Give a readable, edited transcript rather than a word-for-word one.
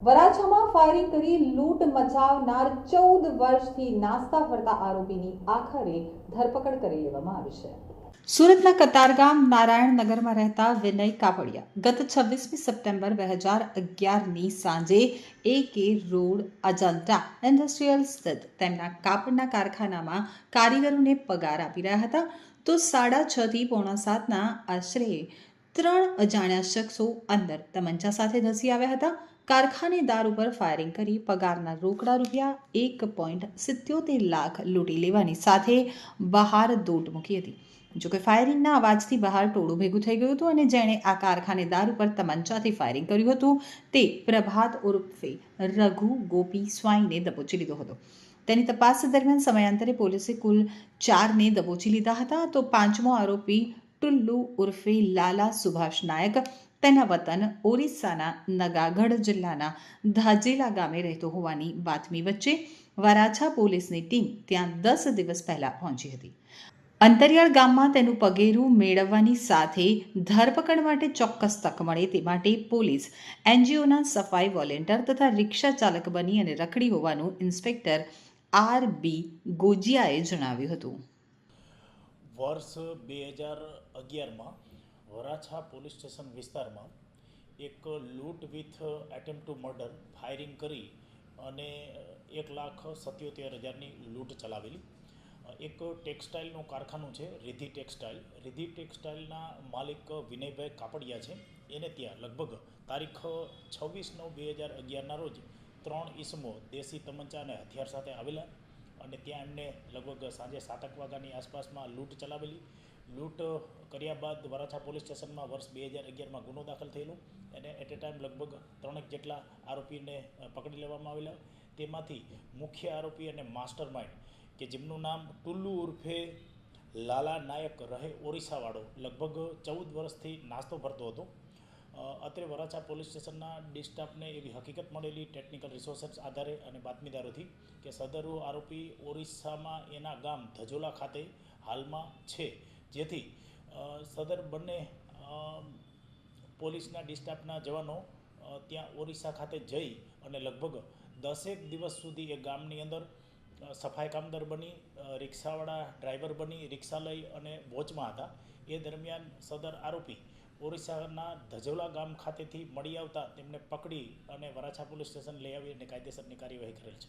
વરાછામાં firing કરી લૂંટ મચાવનાર 14 વર્ષથી નાસ્તા ફરતા આરોપીની આખરે ધરપકડ કરી લેવામાં આવી છે। સુરતના કતારગામ નારાયણનગરમાં રહેતા વિનય કાપડિયા ગત 26 સપ્ટેમ્બર 2011ની સાંજે AK રોડ અજંટા ઇન્ડસ્ટ્રીયલ સ્થિત તેમના કાપડના કારખાનામાં કારીગરોને પગાર આપી રહ્યા હતા તો 6:30 થી 6:45ના આશરે 3 અજાણ્યા શખ્સો અંદર તમંચા સાથે ધસી આવ્યા હતા। કારખાનેદાર ઉપર ફાયરિંગ કરી પગારના રોકડા રૂપિયા 1.77 લાખ લૂંટી લેવાની સાથે બહાર દોટ મૂકી હતી। જોકે ફાયરિંગના અવાજથી બહાર ટોળું ભેગું થઈ ગયું હતું અને જેણે આ કારખાનેદાર ઉપર તમંચાથી ફાયરિંગ કર્યું હતું તે પ્રભાત ઉર્ફે રઘુ ગોપી સ્વાઈને દબોચી લીધો હતો। તેની તપાસ દરમિયાન સમયાંતરે પોલીસે કુલ 4ને દબોચી લીધા હતા તો 5મો આરોપી ટુલ્લુ ઉર્ફે લાલા સુભાષ નાયક તેના વતન ઓરિસ્સાના નગાગઢ જિલ્લાના ધાજેલા ગામે રહેતો હોવાની બાતમી વચ્ચે વરાછા પોલીસની ટીમ ત્યાં 10 દિવસ પહેલા પહોંચી હતી। અંતરિયાળ ગામમાં તેનું પગેરું મેળવવાની સાથે ધરપકડ માટે ચોક્કસ તક મળે તે માટે પોલીસ NGOના સફાઈ વોલેન્ટિયર તથા રિક્ષા ચાલક બની અને રખડી હોવાનું ઇન્સ્પેક્ટર RB ગોજિયાએ જણાવ્યું હતું। વર્ષ 2011માં વરાછા પોલીસ સ્ટેશન વિસ્તારમાં એક લૂંટ with attempt two murder firing કરી અને 1,77,000ની લૂંટ ચલાવેલી। એક ટેક્સટાઇલનું કારખાનું છે રિધિ ટેક્સટાઇલ। રિધિ ટેક્સટાઇલના માલિક વિનયભાઈ કાપડિયા છે। એને ત્યાં લગભગ તારીખ 26/9/2011ના રોજ 3 ઈસમો દેશી તમંચા અને હથિયાર સાથે આવેલા અને ત્યાં એમને લગભગ સાંજે 7 વાગ્યાની આસપાસમાં લૂંટ ચલાવેલી। લૂંટ કર્યા બાદ વરાછા પોલીસ સ્ટેશનમાં વર્ષ 2011માં ગુનો દાખલ થયેલો અને એટ એ ટાઈમ લગભગ 3 જેટલા આરોપીને પકડી લેવામાં આવેલા। તેમાંથી મુખ્ય આરોપી અને માસ્ટર માઇન્ડ કે જેમનું નામ ટુલ્લુ ઉર્ફે લાલા નાયક રહે ઓરિસ્સાવાળો લગભગ 14 વર્ષથી નાસ્તો ભરતો હતો। અત્રે વરાછા પોલીસ સ્ટેશનના ડી સ્ટાફને એવી હકીકત મળેલી ટેકનિકલ રિસોર્સિસ આધારે અને બાતમીદારોથી કે સદરુ આરોપી ઓરિસ્સામાં એના ગામ ધજોલા ખાતે હાલમાં છે, જેથી સદર બંને પોલીસના ડી સ્ટાફના જવાનો ત્યાં ઓરિસ્સા ખાતે જઈ અને લગભગ 10 દિવસ સુધી એ ગામની અંદર સફાઈ કામદાર બની રિક્ષાવાળા ડ્રાઈવર બની રિક્ષા લઈ અને વોચમાં હતા। એ દરમિયાન સદર આરોપી ઓરિસ્સાના ધજોલા ગામ ખાતેથી મળી આવતા તેમને પકડી અને વરાછા પોલીસ સ્ટેશન લઈ આવી અને કાયદેસરની કાર્યવાહી કરેલ છે।